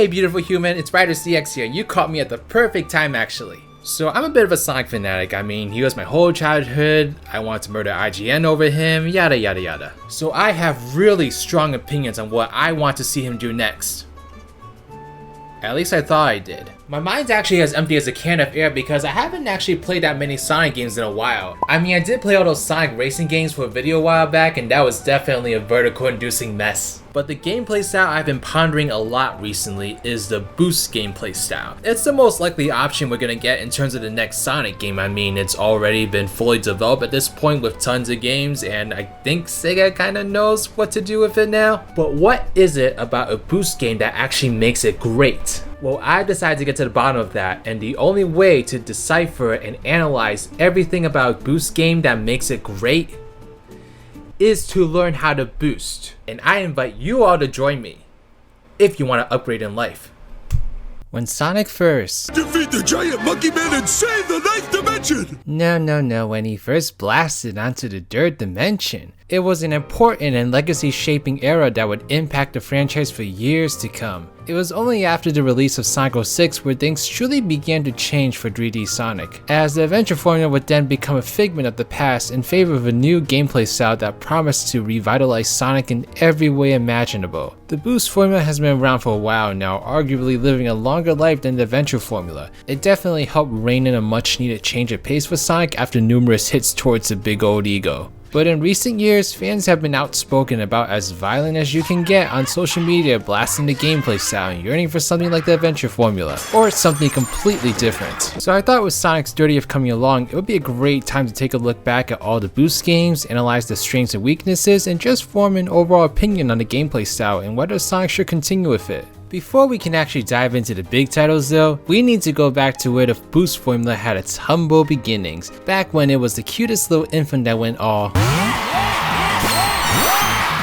Hey beautiful human, it's RidersDX here, and you caught me at the perfect time actually. So I'm a bit of a Sonic fanatic. I mean, he was my whole childhood, I wanted to murder IGN over him, yada yada yada. So I have really strong opinions on what I want to see him do next. At least I thought I did. My mind's actually as empty as a can of air because I haven't actually played that many Sonic games in a while. I mean, I did play all those Sonic racing games for a video a while back, and that was definitely a vertigo-inducing mess. But the gameplay style I've been pondering a lot recently is the boost gameplay style. It's the most likely option we're gonna get in terms of the next Sonic game. I mean, it's already been fully developed at this point with tons of games, and I think Sega kinda knows what to do with it now. But what is it about a boost game that actually makes it great? Well, I decided to get to the bottom of that, and the only way to decipher and analyze everything about a boost game that makes it great is to learn how to boost. And I invite you all to join me if you want to upgrade in life. When Sonic first defeat the giant monkey man and save the ninth dimension! No, when he first blasted onto the third dimension, it was an important and legacy-shaping era that would impact the franchise for years to come. It was only after the release of Sonic 06 where things truly began to change for 3D Sonic, as the adventure formula would then become a figment of the past in favor of a new gameplay style that promised to revitalize Sonic in every way imaginable. The boost formula has been around for a while now, arguably living a longer life than the adventure formula. It definitely helped rein in a much needed change of pace for Sonic after numerous hits towards the big old ego. But in recent years, fans have been outspoken about as violent as you can get on social media, blasting the gameplay style and yearning for something like the adventure formula, or something completely different. So I thought with Sonic's 30th coming along, it would be a great time to take a look back at all the boost games, analyze the strengths and weaknesses, and just form an overall opinion on the gameplay style and whether Sonic should continue with it. Before we can actually dive into the big titles though, we need to go back to where the boost formula had its humble beginnings, back when it was the cutest little infant that went all.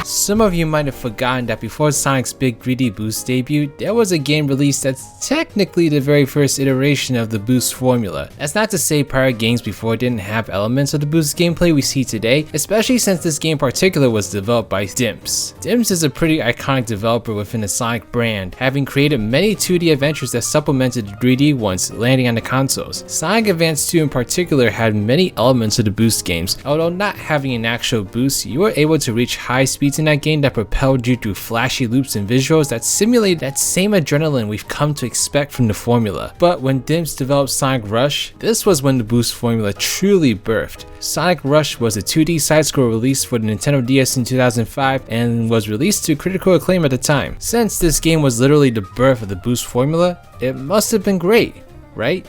Some of you might have forgotten that before Sonic's big 3D boost debut, there was a game released that's technically the very first iteration of the boost formula. That's not to say prior games before didn't have elements of the boost gameplay we see today, especially since this game in particular was developed by Dimps. Dimps is a pretty iconic developer within the Sonic brand, having created many 2D adventures that supplemented the 3D ones landing on the consoles. Sonic Advance 2 in particular had many elements of the boost games. Although not having an actual boost, you were able to reach high speeds in that game that propelled you through flashy loops and visuals that simulate that same adrenaline we've come to expect from the formula. But when Dimps developed Sonic Rush, this was when the boost formula truly birthed. Sonic Rush was a 2D side-scroller released for the Nintendo DS in 2005 and was released to critical acclaim at the time. Since this game was literally the birth of the boost formula, it must have been great, right?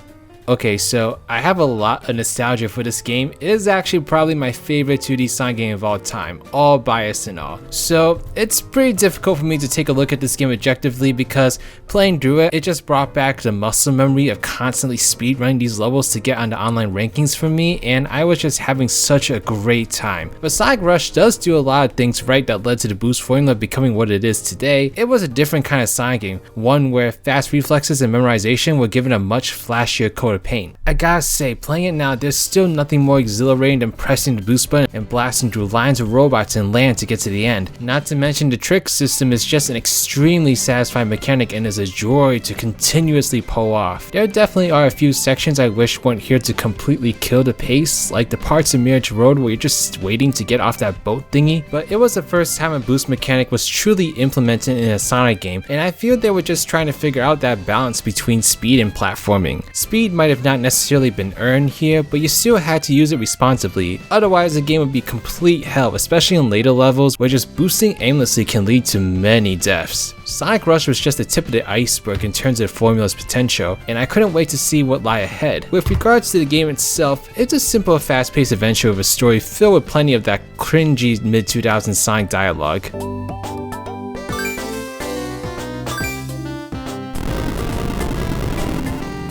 Okay, so I have a lot of nostalgia for this game. It is actually probably my favorite 2D Sonic game of all time, all bias and all. So it's pretty difficult for me to take a look at this game objectively because playing through it, it just brought back the muscle memory of constantly speedrunning these levels to get on the online rankings for me, and I was just having such a great time. But Sonic Rush does do a lot of things right that led to the boost formula becoming what it is today. It was a different kind of Sonic game, one where fast reflexes and memorization were given a much flashier coat of paint. I gotta say, playing it now, there's still nothing more exhilarating than pressing the boost button and blasting through lines of robots and land to get to the end. Not to mention the trick system is just an extremely satisfying mechanic and is a joy to continuously pull off. There definitely are a few sections I wish weren't here to completely kill the pace, like the parts of Mirage Road where you're just waiting to get off that boat thingy, but it was the first time a boost mechanic was truly implemented in a Sonic game, and I feel they were just trying to figure out that balance between speed and platforming. Speed might have not necessarily been earned here, but you still had to use it responsibly, otherwise the game would be complete hell, especially in later levels where just boosting aimlessly can lead to many deaths. Sonic Rush was just the tip of the iceberg in terms of the formula's potential, and I couldn't wait to see what lie ahead. With regards to the game itself, it's a simple fast-paced adventure with a story filled with plenty of that cringy mid-2000s Sonic dialogue.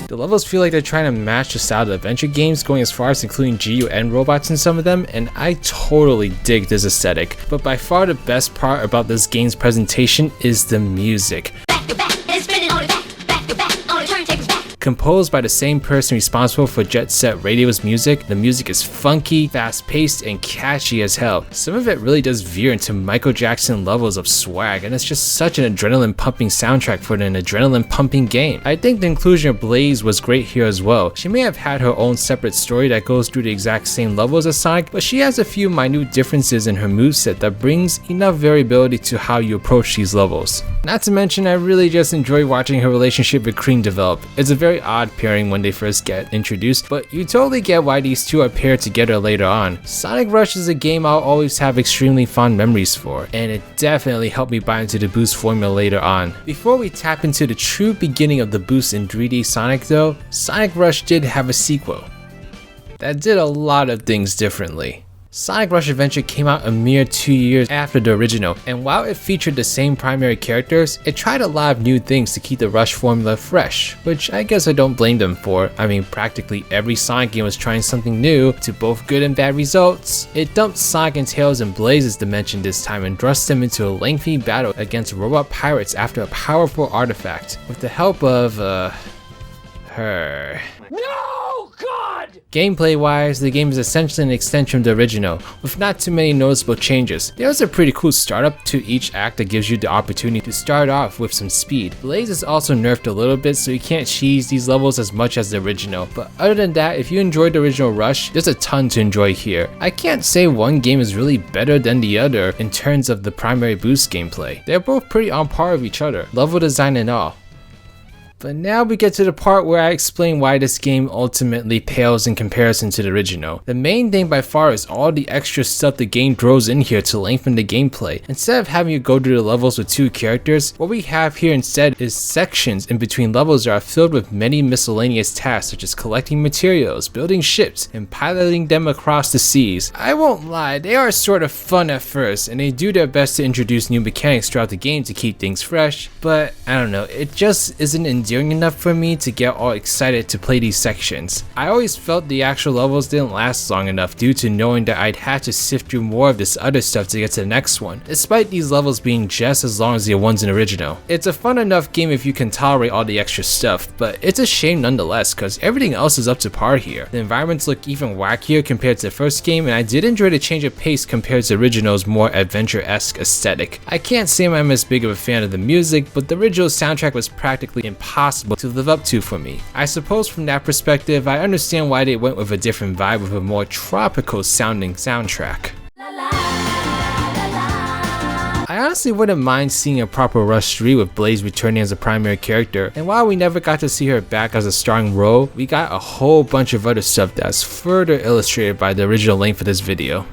The levels feel like they're trying to match the style of the adventure games, going as far as including GUN robots in some of them, and I totally dig this aesthetic. But by far the best part about this game's presentation is the music. Composed by the same person responsible for Jet Set Radio's music, the music is funky, fast-paced, and catchy as hell. Some of it really does veer into Michael Jackson levels of swag, and it's just such an adrenaline-pumping soundtrack for an adrenaline-pumping game. I think the inclusion of Blaze was great here as well. She may have had her own separate story that goes through the exact same levels as Sonic, but she has a few minute differences in her moveset that brings enough variability to how you approach these levels. Not to mention, I really just enjoy watching her relationship with Cream develop. It's a very odd pairing when they first get introduced, but you totally get why these two are paired together later on. Sonic Rush is a game I'll always have extremely fond memories for, and it definitely helped me buy into the boost formula later on. Before we tap into the true beginning of the boost in 3D Sonic though, Sonic Rush did have a sequel that did a lot of things differently. Sonic Rush Adventure came out a mere 2 years after the original, and while it featured the same primary characters, it tried a lot of new things to keep the Rush formula fresh, which I guess I don't blame them for. I mean, practically every Sonic game was trying something new, to both good and bad results. It dumped Sonic and Tails and Blaze's dimension this time and thrust them into a lengthy battle against robot pirates after a powerful artifact, with the help of, her. No, God! Gameplay wise, the game is essentially an extension of the original, with not too many noticeable changes. There's a pretty cool startup to each act that gives you the opportunity to start off with some speed. Blaze is also nerfed a little bit, so you can't cheese these levels as much as the original, but other than that, if you enjoyed the original Rush, there's a ton to enjoy here. I can't say one game is really better than the other in terms of the primary boost gameplay. They're both pretty on par with each other, level design and all. But now we get to the part where I explain why this game ultimately pales in comparison to the original. The main thing by far is all the extra stuff the game throws in here to lengthen the gameplay. Instead of having you go through the levels with 2 characters, what we have here instead is sections in between levels that are filled with many miscellaneous tasks such as collecting materials, building ships, and piloting them across the seas. I won't lie, they are sort of fun at first, and they do their best to introduce new mechanics throughout the game to keep things fresh, but I don't know, it just isn't endearing enough for me to get all excited to play these sections. I always felt the actual levels didn't last long enough due to knowing that I'd have to sift through more of this other stuff to get to the next one, despite these levels being just as long as the ones in the original. It's a fun enough game if you can tolerate all the extra stuff, but it's a shame nonetheless because everything else is up to par here. The environments look even wackier compared to the first game, and I did enjoy the change of pace compared to the original's more adventure-esque aesthetic. I can't say I'm as big of a fan of the music, but the original soundtrack was practically impossible to live up to for me. I suppose from that perspective, I understand why they went with a different vibe with a more tropical sounding soundtrack. I honestly wouldn't mind seeing a proper Rush 3 with Blaze returning as a primary character, and while we never got to see her back as a starring role, we got a whole bunch of other stuff that's further illustrated by the original length of this video.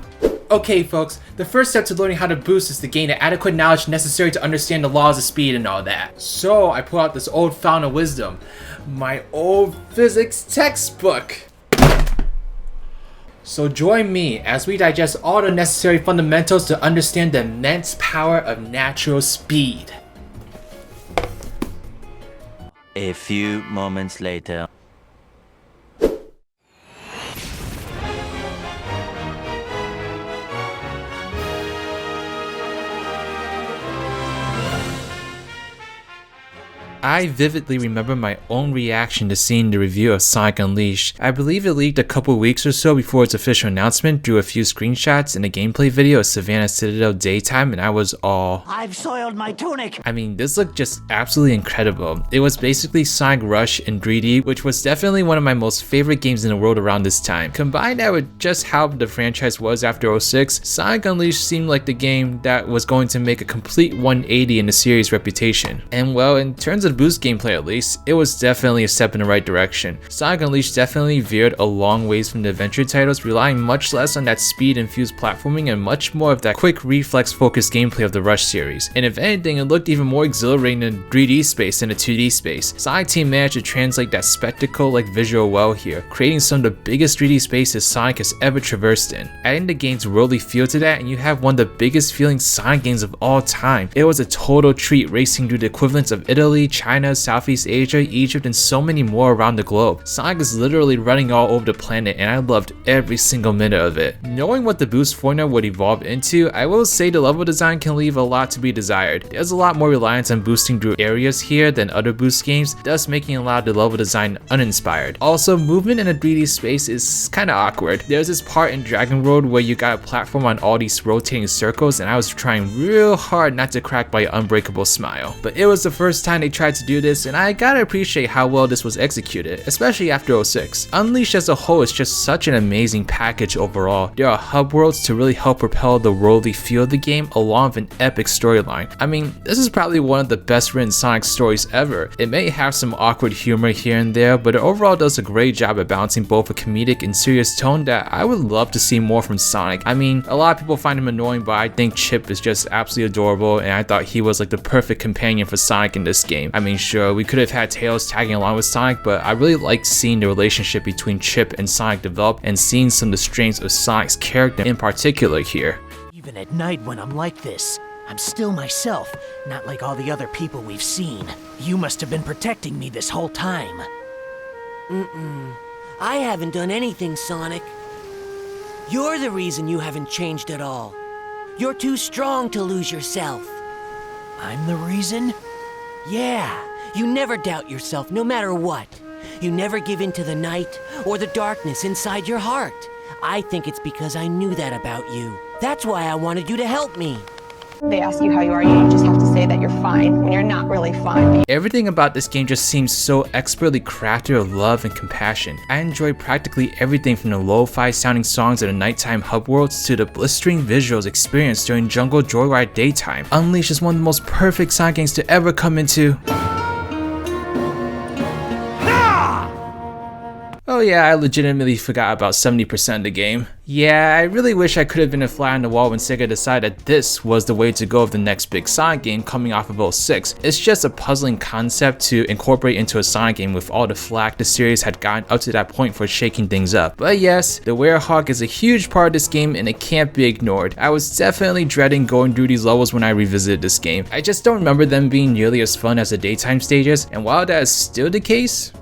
Okay folks, the first step to learning how to boost is to gain the adequate knowledge necessary to understand the laws of speed and all that. So I pull out this old fountain of wisdom, my old physics textbook. So join me as we digest all the necessary fundamentals to understand the immense power of natural speed. A few moments later. I vividly remember my own reaction to seeing the review of Sonic Unleashed. I believe it leaked a couple weeks or so before its official announcement through a few screenshots and a gameplay video of Savannah Citadel daytime, and I was all, I've soiled my tunic! I mean, this looked just absolutely incredible. It was basically Sonic Rush in 3D, which was definitely one of my most favorite games in the world around this time. Combined that with just how the franchise was after 06, Sonic Unleashed seemed like the game that was going to make a complete 180 in the series' reputation. And well, in terms of boost gameplay at least, it was definitely a step in the right direction. Sonic Unleashed definitely veered a long ways from the adventure titles, relying much less on that speed-infused platforming and much more of that quick reflex-focused gameplay of the Rush series. And if anything, it looked even more exhilarating in 3D space than a 2D space. Sonic Team managed to translate that spectacle-like visual well here, creating some of the biggest 3D spaces Sonic has ever traversed in. Adding the game's worldly feel to that, and you have one of the biggest feeling Sonic games of all time. It was a total treat racing through the equivalents of Italy, China, China, Southeast Asia, Egypt, and so many more around the globe. Sonic is literally running all over the planet, and I loved every single minute of it. Knowing what the boost formula would evolve into, I will say the level design can leave a lot to be desired. There's a lot more reliance on boosting through areas here than other boost games, thus making a lot of the level design uninspired. Also, movement in a 3D space is kinda awkward. There's this part in Dragon Road where you got a platform on all these rotating circles, and I was trying real hard not to crack my unbreakable smile. But it was the first time they tried to do this, and I gotta appreciate how well this was executed, especially after 06. Unleashed as a whole is just such an amazing package overall. There are hub worlds to really help propel the worldly feel of the game, along with an epic storyline. I mean, this is probably one of the best written Sonic stories ever. It may have some awkward humor here and there, but it overall does a great job at balancing both a comedic and serious tone that I would love to see more from Sonic. I mean, a lot of people find him annoying, but I think Chip is just absolutely adorable, and I thought he was like the perfect companion for Sonic in this game. I mean, sure, we could have had Tails tagging along with Sonic, but I really liked seeing the relationship between Chip and Sonic develop and seeing some of the strengths of Sonic's character in particular here. Even at night when I'm like this, I'm still myself, not like all the other people we've seen. You must have been protecting me this whole time. I haven't done anything, Sonic. You're the reason you haven't changed at all. You're too strong to lose yourself. I'm the reason? Yeah, you never doubt yourself, no matter what. You never give in to the night or the darkness inside your heart. I think it's because I knew that about you. That's why I wanted you to help me. They ask you how you are, you just have to say that you're fine when you're not really fine. Everything about this game just seems so expertly crafted with love and compassion. I enjoyed practically everything from the lo-fi sounding songs in the nighttime hub worlds to the blistering visuals experienced during Jungle Joyride daytime. Unleashed is one of the most perfect Sonic games to ever come into. Oh yeah, I legitimately forgot about 70% of the game. Yeah, I really wish I could have been a fly on the wall when Sega decided that this was the way to go of the next big Sonic game coming off of 06. It's just a puzzling concept to incorporate into a Sonic game with all the flack the series had gotten up to that point for shaking things up. But yes, the Werehog is a huge part of this game and it can't be ignored. I was definitely dreading going through these levels when I revisited this game. I just don't remember them being nearly as fun as the daytime stages, and while that is still the case,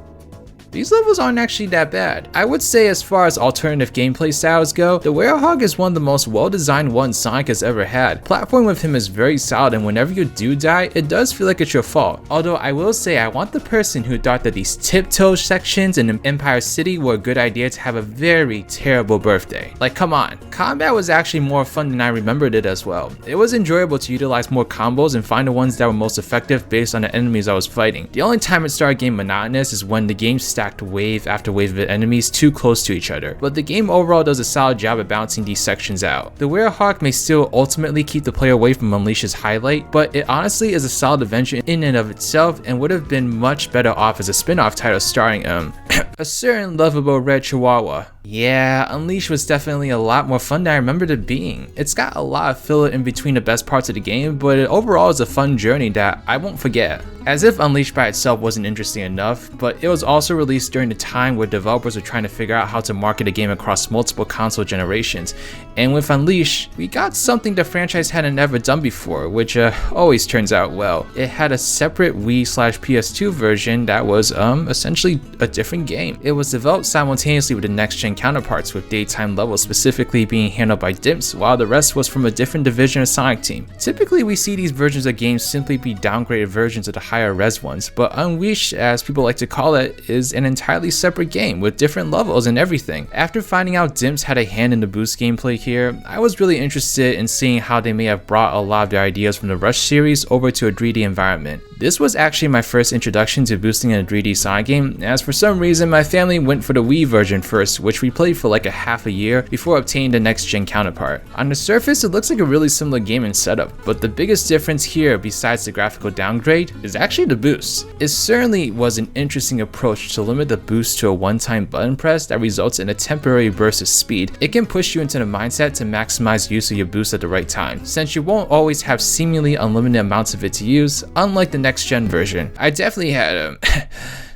these levels aren't actually that bad. I would say as far as alternative gameplay styles go, the Werehog is one of the most well-designed ones Sonic has ever had. Platforming with him is very solid, and whenever you do die, it does feel like it's your fault. Although I will say I want the person who thought that these tiptoe sections in Empire City were a good idea to have a very terrible birthday. Like, come on. Combat was actually more fun than I remembered it as well. It was enjoyable to utilize more combos and find the ones that were most effective based on the enemies I was fighting. The only time it started getting monotonous is when the game stacked wave after wave of enemies too close to each other, but the game overall does a solid job at balancing these sections out. The Werehog may still ultimately keep the player away from Unleash's highlight, but it honestly is a solid adventure in and of itself and would have been much better off as a spin-off title starring a certain lovable red chihuahua. Yeah, Unleashed was definitely a lot more fun than I remembered it being. It's got a lot of filler in between the best parts of the game, but it overall is a fun journey that I won't forget. As if Unleashed by itself wasn't interesting enough, but it was also released during the time where developers were trying to figure out how to market a game across multiple console generations. And with Unleashed, we got something the franchise hadn't ever done before, which always turns out well. It had a separate Wii/PS2 version that was essentially a different game. It was developed simultaneously with the next-gen counterparts, with daytime levels specifically being handled by Dimps, while the rest was from a different division of Sonic Team. Typically, we see these versions of games simply be downgraded versions of the higher res ones, but Unleashed, as people like to call it, is an entirely separate game with different levels and everything. After finding out Dimps had a hand in the boost gameplay here, I was really interested in seeing how they may have brought a lot of their ideas from the Rush series over to a 3D environment. This was actually my first introduction to boosting in a 3D Sonic game, as for some reason my family went for the Wii version first, which we played for like a half a year before obtaining the next gen counterpart. On the surface it looks like a really similar game and setup, but the biggest difference here besides the graphical downgrade is actually the boost. It certainly was an interesting approach to limit the boost to a one-time button press that results in a temporary burst of speed. It can push you into the mindset to maximize use of your boost at the right time, since you won't always have seemingly unlimited amounts of it to use, unlike the next gen version. I definitely had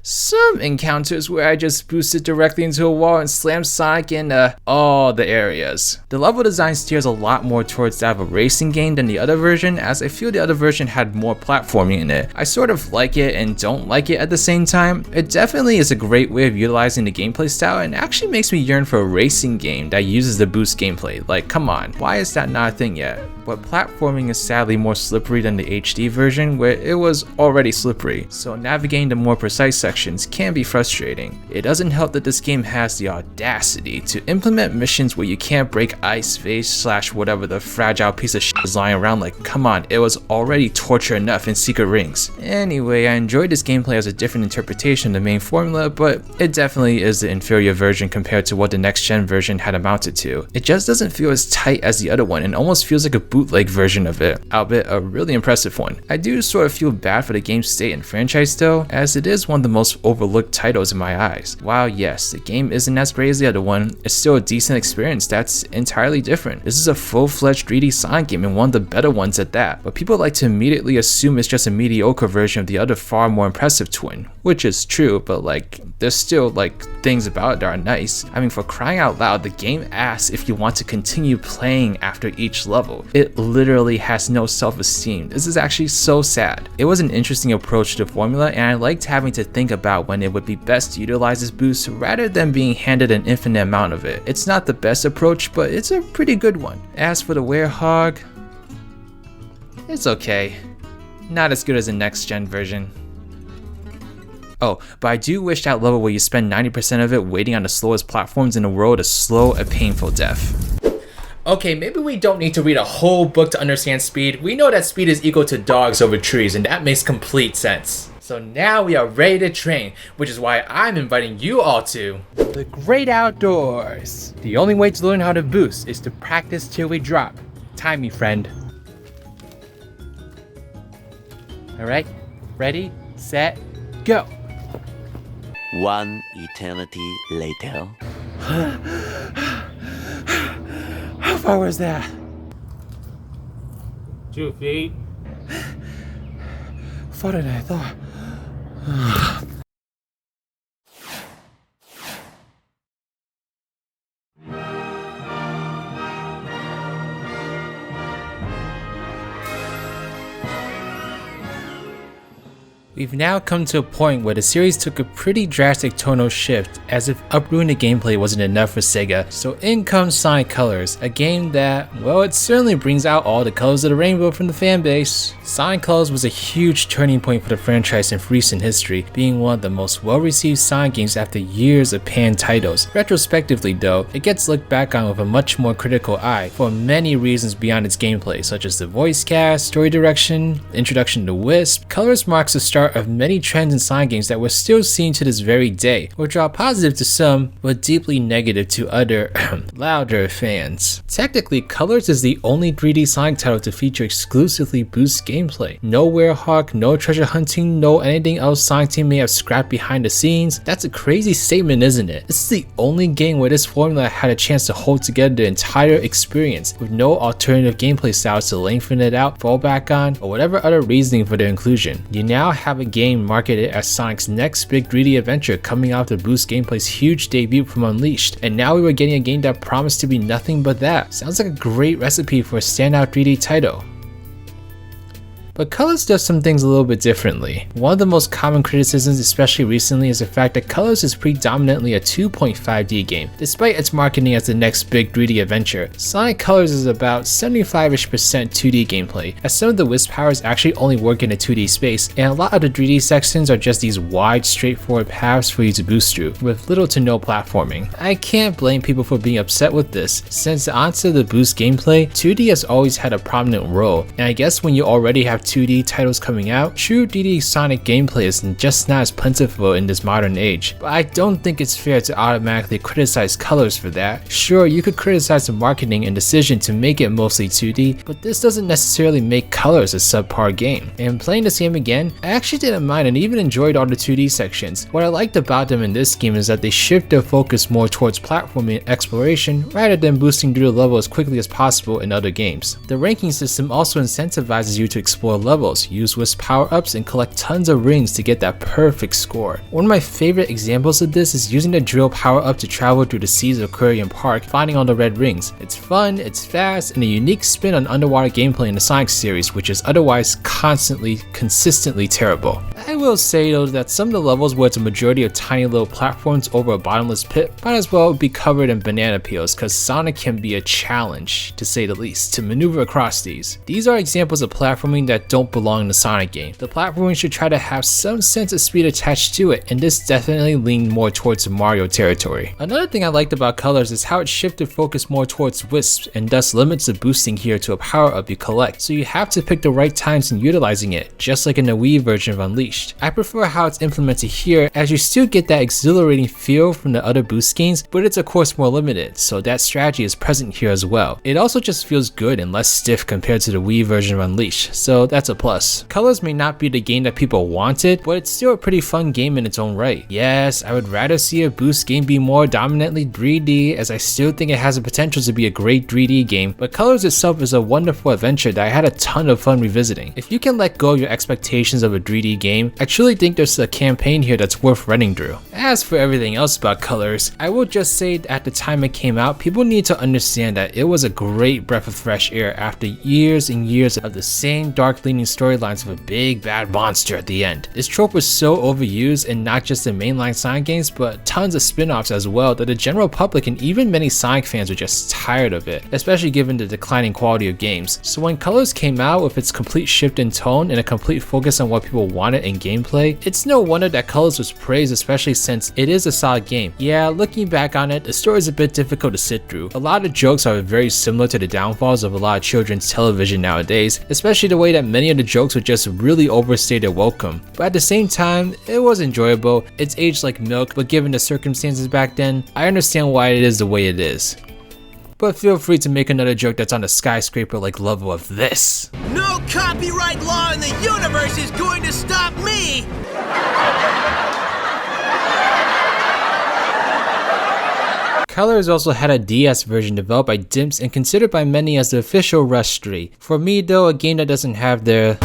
some encounters where I just boosted directly into a wall and slammed Sonic in all the areas. The level design steers a lot more towards that of a racing game than the other version, as I feel the other version had more platforming in it. I sort of like it and don't like it at the same time. It definitely is a great way of utilizing the gameplay style and actually makes me yearn for a racing game that uses the boost gameplay. Like, come on, why is that not a thing yet? But platforming is sadly more slippery than the HD version, where it was already slippery, so navigating the more precise sections can be frustrating. It doesn't help that this game has the audacity to implement missions where you can't break ice, face, / whatever the fragile piece of shit is lying around. Like, come on, it was already torture enough in Secret Rings. Anyway, I enjoyed this gameplay as a different interpretation of the main formula, but it definitely is the inferior version compared to what the next gen version had amounted to. It just doesn't feel as tight as the other one and almost feels like a bootleg version of it, albeit a really impressive one. I do sort of feel bad for the game's state and franchise though, as it is one of the most overlooked titles in my eyes. While yes, the game isn't as great as the other one, it's still a decent experience that's entirely different. This is a full-fledged 3D Sonic game and one of the better ones at that, but people like to immediately assume it's just a mediocre version of the other far more impressive twin, which is true, but like, there's still like things about it that are nice. I mean, for crying out loud, the game asks if you want to continue playing after each level. It literally has no self-esteem. This is actually so sad. It was an interesting approach to the formula, and I liked having to think about when it would be best to utilize this boost rather than being handed an infinite amount of it. It's not the best approach, but it's a pretty good one. As for the Werehog, it's okay. Not as good as the next gen version. Oh, but I do wish that level where you spend 90% of it waiting on the slowest platforms in the world a slow and painful death. Okay, maybe we don't need to read a whole book to understand speed. We know that speed is equal to dogs over trees, and that makes complete sense. So now we are ready to train, which is why I'm inviting you all to the great outdoors. The only way to learn how to boost is to practice till we drop. Time me, friend. Alright, ready, set, go. One eternity later. How far was that? 2 feet. Farther than I thought. We've now come to a point where the series took a pretty drastic tonal shift, as if uprooting the gameplay wasn't enough for Sega, so in comes Sonic Colors, a game that, well, it certainly brings out all the colors of the rainbow from the fanbase. Sonic Colors was a huge turning point for the franchise in recent history, being one of the most well-received Sonic games after years of panned titles. Retrospectively though, it gets looked back on with a much more critical eye for many reasons beyond its gameplay, such as the voice cast, story direction, introduction to Wisp. Colors marks the start of many trends in Sonic games that we're still seeing to this very day, which are positive to some, but deeply negative to other, louder fans. Technically, Colors is the only 3D Sonic title to feature exclusively boost gameplay. No Werehog, no treasure hunting, no anything else Sonic Team may have scrapped behind the scenes. That's a crazy statement, isn't it? This is the only game where this formula had a chance to hold together the entire experience, with no alternative gameplay styles to lengthen it out, fall back on, or whatever other reasoning for their inclusion. You now have a game marketed as Sonic's next big 3D adventure coming out of Boost Gameplay's huge debut from Unleashed, and now we were getting a game that promised to be nothing but that. Sounds like a great recipe for a standout 3D title. But Colors does some things a little bit differently. One of the most common criticisms, especially recently, is the fact that Colors is predominantly a 2.5D game. Despite its marketing as the next big 3D adventure, Sonic Colors is about 75% 2D gameplay, as some of the Wisp powers actually only work in a 2D space, and a lot of the 3D sections are just these wide, straightforward paths for you to boost through, with little to no platforming. I can't blame people for being upset with this, since the onset of the boost gameplay, 2D has always had a prominent role, and I guess when you already have 2D titles coming out, true 3D Sonic gameplay is just not as plentiful in this modern age. But I don't think it's fair to automatically criticize Colors for that. Sure, you could criticize the marketing and decision to make it mostly 2D, but this doesn't necessarily make Colors a subpar game. And playing this game again, I actually didn't mind and even enjoyed all the 2D sections. What I liked about them in this game is that they shift their focus more towards platforming and exploration rather than boosting through the level as quickly as possible in other games. The ranking system also incentivizes you to explore more levels, use Wisp power-ups, and collect tons of rings to get that perfect score. One of my favorite examples of this is using the drill power-up to travel through the seas of Aquarium Park, finding all the red rings. It's fun, it's fast, and a unique spin on underwater gameplay in the Sonic series, which is otherwise consistently terrible. I will say though that some of the levels where it's a majority of tiny little platforms over a bottomless pit might as well be covered in banana peels, cause Sonic can be a challenge, to say the least, to maneuver across these. These are examples of platforming that don't belong in the Sonic game. The platforming should try to have some sense of speed attached to it, and this definitely leaned more towards the Mario territory. Another thing I liked about Colors is how it shifted focus more towards wisps, and thus limits the boosting here to a power up you collect, so you have to pick the right times in utilizing it, just like in the Wii version of Unleashed. I prefer how it's implemented here, as you still get that exhilarating feel from the other boost games, but it's of course more limited, so that strategy is present here as well. It also just feels good and less stiff compared to the Wii version of Unleashed, so that's a plus. Colors may not be the game that people wanted, but it's still a pretty fun game in its own right. Yes, I would rather see a boost game be more dominantly 3D, as I still think it has the potential to be a great 3D game, but Colors itself is a wonderful adventure that I had a ton of fun revisiting. If you can let go of your expectations of a 3D game, I truly think there's a campaign here that's worth running through. As for everything else about Colors, I will just say that at the time it came out, people need to understand that it was a great breath of fresh air after years and years of the same dark leaning storylines of a big bad monster at the end. This trope was so overused in not just the mainline Sonic games, but tons of spin-offs as well, that the general public and even many Sonic fans were just tired of it, especially given the declining quality of games. So when Colors came out with its complete shift in tone and a complete focus on what people wanted in gameplay, it's no wonder that Colors was praised, especially since it is a solid game. Yeah, looking back on it, the story is a bit difficult to sit through. A lot of jokes are very similar to the downfalls of a lot of children's television nowadays, especially the way that many of the jokes would just really overstay their welcome. But at the same time, it was enjoyable. It's aged like milk, but given the circumstances back then, I understand why it is the way it is. But feel free to make another joke that's on the skyscraper like level of this. No copyright law in the universe is going to stop me! Colors also had a DS version developed by Dimps and considered by many as the official Rush 3. For me though, a game that doesn't have their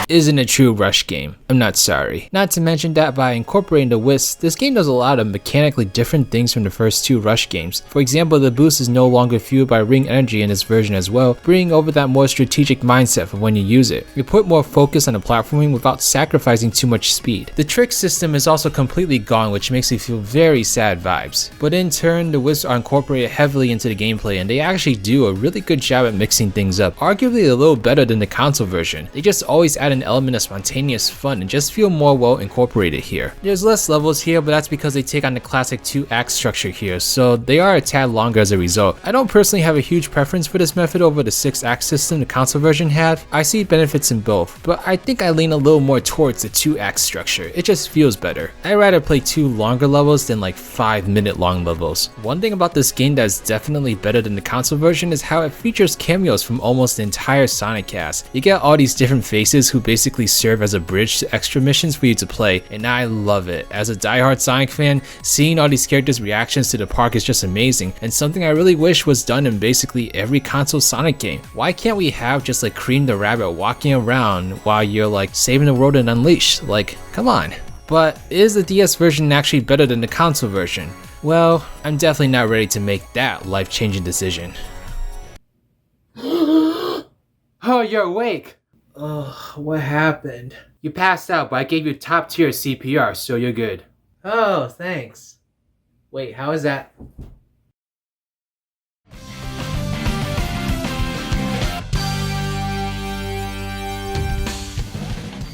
isn't a true Rush game. I'm not sorry. Not to mention that by incorporating the Wisp, this game does a lot of mechanically different things from the first two Rush games. For example, the boost is no longer fueled by ring energy in this version as well, bringing over that more strategic mindset for when you use it. You put more focus on the platforming without sacrificing too much speed. The trick system is also completely gone, which makes me feel very sad vibes. But in turn, the Wisps are incorporated heavily into the gameplay, and they actually do a really good job at mixing things up, arguably a little better than the console version. They just always add an element of spontaneous fun and just feel more well incorporated here. There's less levels here, but that's because they take on the classic 2-act structure here, so they are a tad longer as a result. I don't personally have a huge preference for this method over the 6-act system the console version had. I see benefits in both, but I think I lean a little more towards the 2-act structure. It just feels better. I'd rather play 2 longer levels than like 5-minute long levels. One thing about this game that's definitely better than the console version is how it features cameos from almost the entire Sonic cast. You get all these different faces who basically serve as a bridge to extra missions for you to play, and I love it. As a diehard Sonic fan, seeing all these characters' reactions to the park is just amazing, and something I really wish was done in basically every console Sonic game. Why can't we have just like Cream the Rabbit walking around while you're like saving the world in Unleashed? Like, come on. But is the DS version actually better than the console version? Well, I'm definitely not ready to make that life-changing decision. Oh, you're awake! Ugh, what happened? You passed out, but I gave you top tier CPR, so you're good. Oh, thanks. Wait, how is that?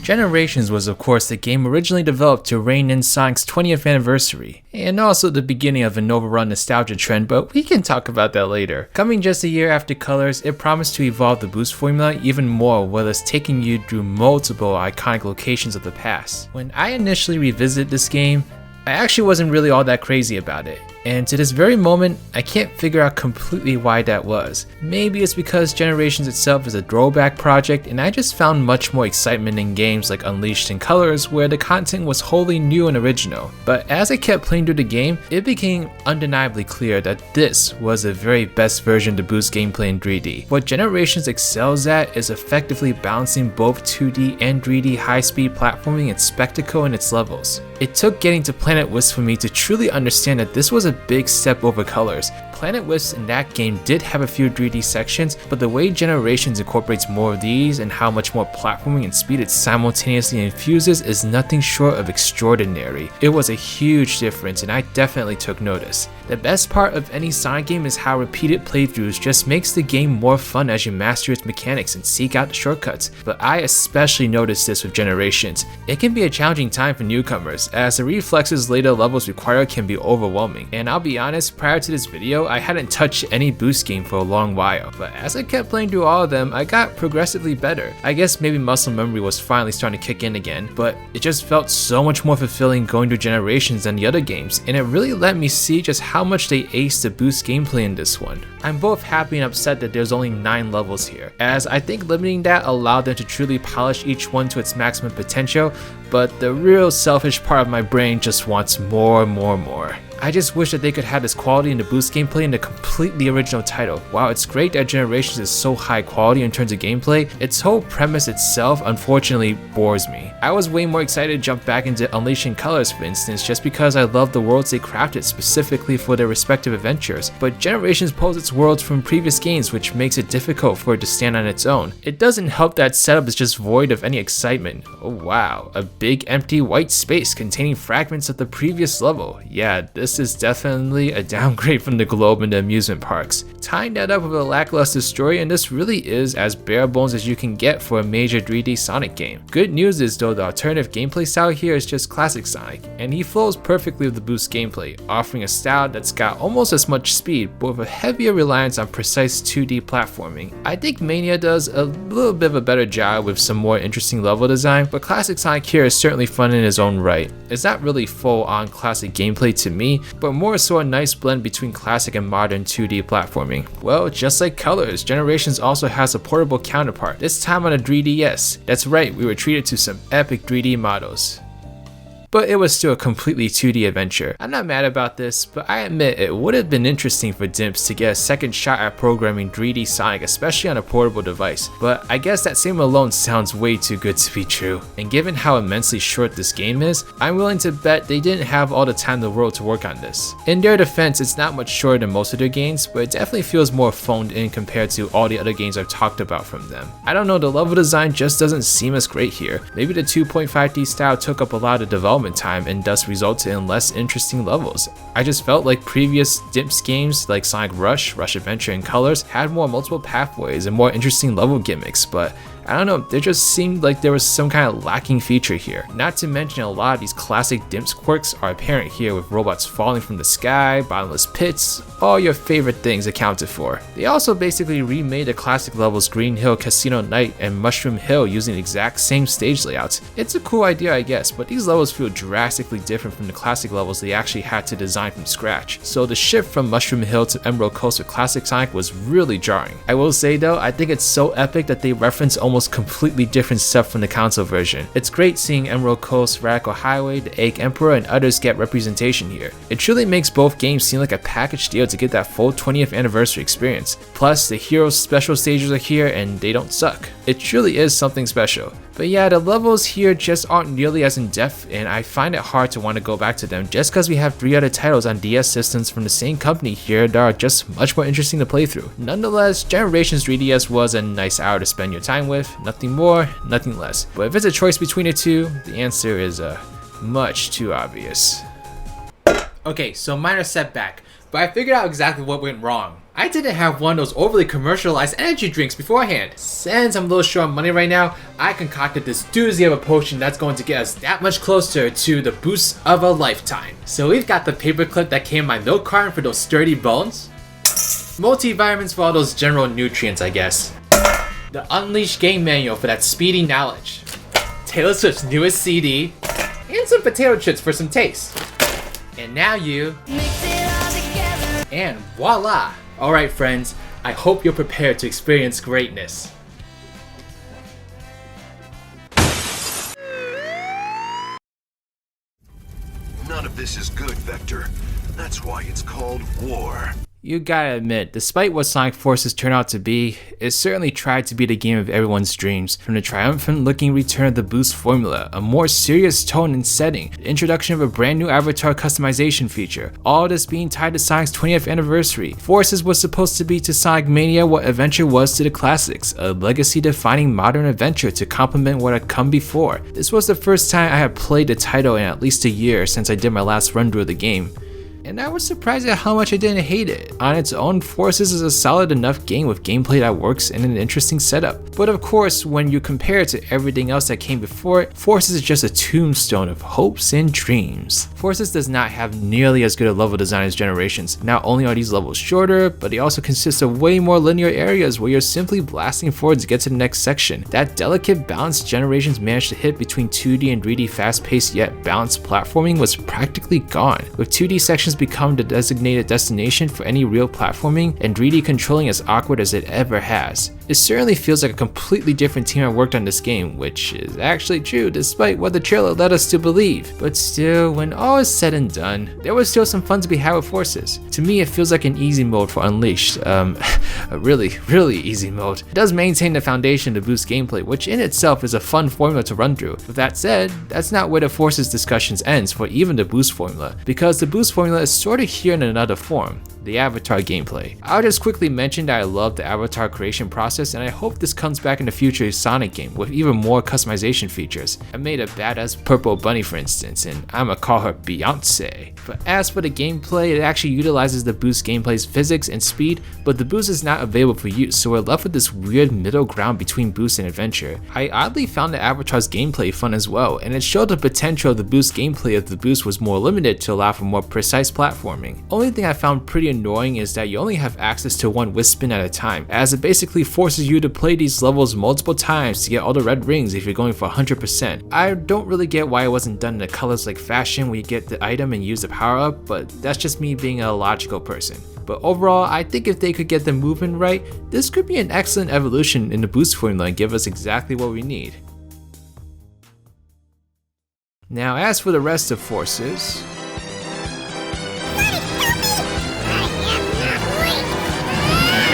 Generations was of course the game originally developed to rein in Sonic's 20th anniversary, and also the beginning of an overrun nostalgia trend, but we can talk about that later. Coming just a year after Colors, it promised to evolve the boost formula even more, while it's taking you through multiple iconic locations of the past. When I initially revisited this game, I actually wasn't really all that crazy about it, and to this very moment, I can't figure out completely why that was. Maybe it's because Generations itself is a throwback project, and I just found much more excitement in games like Unleashed and Colors, where the content was wholly new and original. But as I kept playing through the game, it became undeniably clear that this was the very best version to boost gameplay in 3D. What Generations excels at is effectively balancing both 2D and 3D high-speed platforming and spectacle in its levels. It took getting to Planet Wisp for me to truly understand that this was a big step over Colors. Planet Wisp in that game did have a few 3D sections, but the way Generations incorporates more of these and how much more platforming and speed it simultaneously infuses is nothing short of extraordinary. It was a huge difference, and I definitely took notice. The best part of any Sonic game is how repeated playthroughs just makes the game more fun as you master its mechanics and seek out the shortcuts, but I especially noticed this with Generations. It can be a challenging time for newcomers, as the reflexes later levels require can be overwhelming, and I'll be honest, prior to this video, I hadn't touched any boost game for a long while, but as I kept playing through all of them, I got progressively better. I guess maybe muscle memory was finally starting to kick in again, but it just felt so much more fulfilling going through Generations than the other games, and it really let me see just how much they aced to boost gameplay in this one. I'm both happy and upset that there's only 9 levels here, as I think limiting that allowed them to truly polish each one to its maximum potential, but the real selfish part of my brain just wants more. I just wish that they could have this quality in the boost gameplay in the completely original title. While it's great that Generations is so high quality in terms of gameplay, its whole premise itself unfortunately bores me. I was way more excited to jump back into Unleashing Colors, for instance, just because I love the worlds they crafted specifically for their respective adventures, but Generations pulls its worlds from previous games, which makes it difficult for it to stand on its own. It doesn't help that setup is just void of any excitement. Oh wow, a big empty white space containing fragments of the previous level. Yeah, this is definitely a downgrade from the globe in the amusement parks. Tying that up with a lackluster story, and this really is as bare bones as you can get for a major 3D Sonic game. Good news is though, the alternative gameplay style here is just classic Sonic, and he flows perfectly with the boost gameplay, offering a style that's got almost as much speed, but with a heavier reliance on precise 2D platforming. I think Mania does a little bit of a better job with some more interesting level design, but classic Sonic here is certainly fun in his own right. It's not really full on classic gameplay to me, but more so a nice blend between classic and modern 2D platforming. Well, just like Colors, Generations also has a portable counterpart, this time on a 3DS. That's right, we were treated to some epic 3D models. But it was still a completely 2D adventure. I'm not mad about this, but I admit it would have been interesting for Dimps to get a second shot at programming 3D Sonic, especially on a portable device, but I guess that same alone sounds way too good to be true. And given how immensely short this game is, I'm willing to bet they didn't have all the time in the world to work on this. In their defense, it's not much shorter than most of their games, but it definitely feels more phoned in compared to all the other games I've talked about from them. I don't know, the level design just doesn't seem as great here. Maybe the 2.5D style took up a lot of development time and thus resulted in less interesting levels. I just felt like previous Dimps games like Sonic Rush, Rush Adventure, and Colors had more multiple pathways and more interesting level gimmicks, but I don't know, there just seemed like there was some kind of lacking feature here. Not to mention a lot of these classic Dimps quirks are apparent here, with robots falling from the sky, bottomless pits, all your favorite things accounted for. They also basically remade the classic levels Green Hill, Casino Night, and Mushroom Hill using the exact same stage layouts. It's a cool idea I guess, but these levels feel drastically different from the classic levels they actually had to design from scratch. So the shift from Mushroom Hill to Emerald Coast with classic Sonic was really jarring. I will say though, I think it's so epic that they reference almost completely different stuff from the console version. It's great seeing Emerald Coast, Radical Highway, the Egg Emperor, and others get representation here. It truly makes both games seem like a package deal to get that full 20th anniversary experience. Plus, the Heroes special stages are here and they don't suck. It truly is something special. But yeah, the levels here just aren't nearly as in-depth, and I find it hard to want to go back to them just because we have 3 other titles on DS systems from the same company here that are just much more interesting to play through. Nonetheless, Generations 3DS was a nice hour to spend your time with, nothing more, nothing less. But if it's a choice between the two, the answer is much too obvious. Okay, so minor setback, but I figured out exactly what went wrong. I didn't have one of those overly commercialized energy drinks beforehand. Since I'm a little short on money right now, I concocted this doozy of a potion that's going to get us that much closer to the boost of a lifetime. So we've got the paperclip that came in my milk carton for those sturdy bones. Multivitamins for all those general nutrients, I guess. The Unleashed game manual for that speedy knowledge. Taylor Swift's newest CD. And some potato chips for some taste. And now you mix it all together. And voila! Alright friends, I hope you're prepared to experience greatness. None of this is good, Vector. That's why it's called war. You gotta admit, despite what Sonic Forces turned out to be, it certainly tried to be the game of everyone's dreams. From the triumphant looking return of the boost formula, a more serious tone and setting, the introduction of a brand new avatar customization feature, all this being tied to Sonic's 20th anniversary. Forces was supposed to be to Sonic Mania what Adventure was to the classics, a legacy defining modern adventure to complement what had come before. This was the first time I had played the title in at least a year since I did my last run through of the game. And I was surprised at how much I didn't hate it. On its own, Forces is a solid enough game with gameplay that works and an interesting setup. But of course, when you compare it to everything else that came before it, Forces is just a tombstone of hopes and dreams. Forces does not have nearly as good a level design as Generations. Not only are these levels shorter, but they also consist of way more linear areas where you're simply blasting forward to get to the next section. That delicate balance Generations managed to hit between 2D and 3D fast-paced yet balanced platforming was practically gone, with 2D sections become the designated destination for any real platforming, and 3D controlling as awkward as it ever has. It certainly feels like a completely different team that worked on this game, which is actually true despite what the trailer led us to believe. But still, when all is said and done, there was still some fun to be had with Forces. To me, it feels like an easy mode for Unleashed, a really easy mode. It does maintain the foundation to boost gameplay, which in itself is a fun formula to run through. With that said, that's not where the Forces discussions ends for even the boost formula, because the boost formula is sort of here in another form, the avatar gameplay. I'll just quickly mention that I love the avatar creation process, and I hope this comes back in the future Sonic game with even more customization features. I made a badass purple bunny for instance, and I'ma call her Beyonce. But as for the gameplay, it actually utilizes the boost gameplay's physics and speed, but the boost is not available for use, so we're left with this weird middle ground between boost and adventure. I oddly found the avatar's gameplay fun as well, and it showed the potential of the boost gameplay if the boost was more limited to allow for more precise platforming. Only thing I found pretty annoying is that you only have access to one whisk spin at a time, as it basically forces you to play these levels multiple times to get all the red rings if you're going for 100%. I don't really get why it wasn't done in a colors like fashion where you get the item and use the power up, but that's just me being a logical person. But overall, I think if they could get the movement right, this could be an excellent evolution in the boost formula and give us exactly what we need. Now as for the rest of Forces,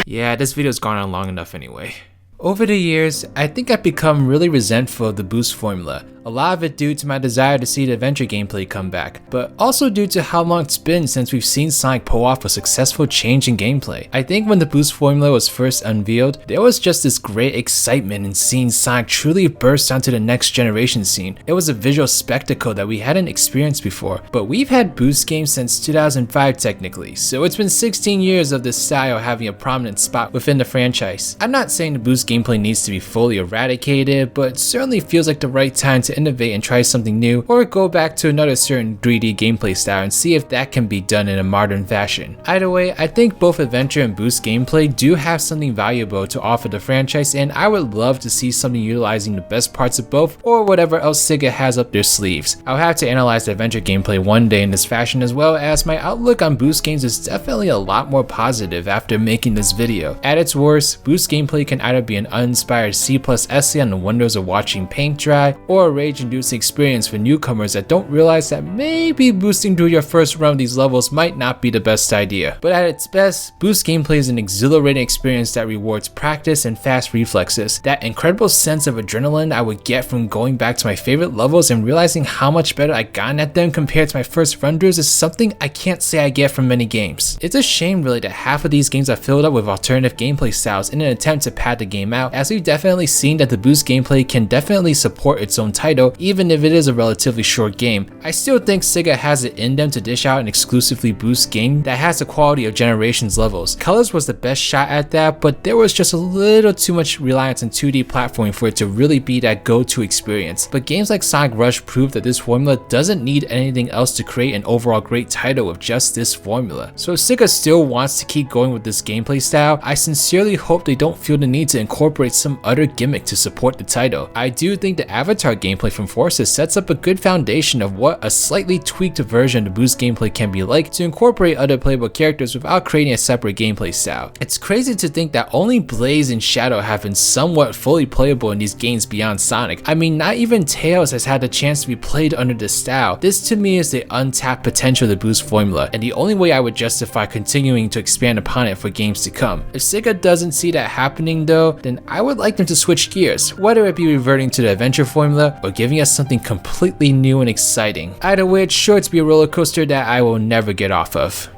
yeah, this video's gone on long enough anyway. Over the years, I think I've become really resentful of the boost formula. A lot of it due to my desire to see the adventure gameplay come back, but also due to how long it's been since we've seen Sonic pull off a successful change in gameplay. I think when the boost formula was first unveiled, there was just this great excitement in seeing Sonic truly burst onto the next generation scene. It was a visual spectacle that we hadn't experienced before, but we've had boost games since 2005 technically, so it's been 16 years of this style having a prominent spot within the franchise. I'm not saying the boost gameplay needs to be fully eradicated, but it certainly feels like the right time to innovate and try something new, or go back to another certain 3D gameplay style and see if that can be done in a modern fashion. Either way, I think both adventure and boost gameplay do have something valuable to offer the franchise, and I would love to see something utilizing the best parts of both, or whatever else Sega has up their sleeves. I'll have to analyze the adventure gameplay one day in this fashion, as well as my outlook on boost games is definitely a lot more positive after making this video. At its worst, boost gameplay can either be an uninspired C+ essay on the wonders of watching paint dry, or a rage-inducing experience for newcomers that don't realize that maybe boosting through your first run of these levels might not be the best idea. But at its best, boost gameplay is an exhilarating experience that rewards practice and fast reflexes. That incredible sense of adrenaline I would get from going back to my favorite levels and realizing how much better I'd gotten at them compared to my first run-throughs is something I can't say I get from many games. It's a shame really that half of these games are filled up with alternative gameplay styles in an attempt to pad the game out, as we've definitely seen that the boost gameplay can definitely support its own title even if it is a relatively short game. I still think Sega has it in them to dish out an exclusively boost game that has the quality of Generations levels. Colors was the best shot at that, but there was just a little too much reliance on 2D platforming for it to really be that go-to experience. But games like Sonic Rush prove that this formula doesn't need anything else to create an overall great title with just this formula. So if Sega still wants to keep going with this gameplay style, I sincerely hope they don't feel the need to incorporate some other gimmick to support the title. I do think the avatar gameplay gameplay from Forces sets up a good foundation of what a slightly tweaked version of the boost gameplay can be like to incorporate other playable characters without creating a separate gameplay style. It's crazy to think that only Blaze and Shadow have been somewhat fully playable in these games beyond Sonic. I mean, not even Tails has had the chance to be played under this style. This to me is the untapped potential of the boost formula, and the only way I would justify continuing to expand upon it for games to come. If Sega doesn't see that happening though, then I would like them to switch gears, whether it be reverting to the adventure formula or giving us something completely new and exciting. Either way, it's sure to be a roller coaster that I will never get off of.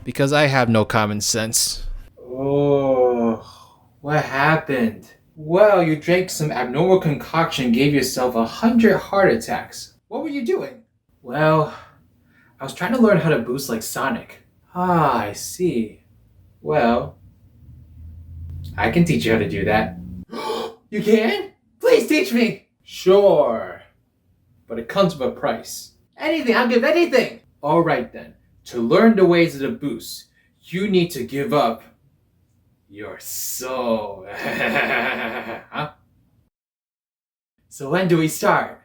Because I have no common sense. Oh, what happened? Well, you drank some abnormal concoction and gave yourself 100 heart attacks. What were you doing? Well, I was trying to learn how to boost like Sonic. Ah, I see. Well, I can teach you how to do that. You can? Please teach me! Sure. But it comes with a price. Anything, I'll give anything! Alright then, to learn the ways of the boost, you need to give up your soul. Huh? So when do we start?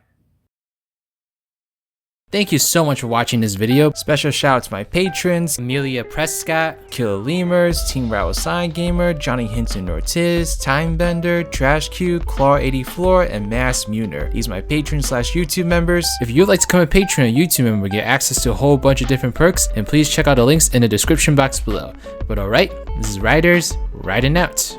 Thank you so much for watching this video. Special shout out to my patrons, Amelia Prescott, Killer Lemurs, Team Rattle Sign Gamer, Johnny Hinton Ortiz, Timebender, Trash Q, Claw84, and Mass Muner. These are my patrons / YouTube members. If you'd like to become a patron or YouTube member and get access to a whole bunch of different perks, then please check out the links in the description box below. But alright, this is Riders, riding out.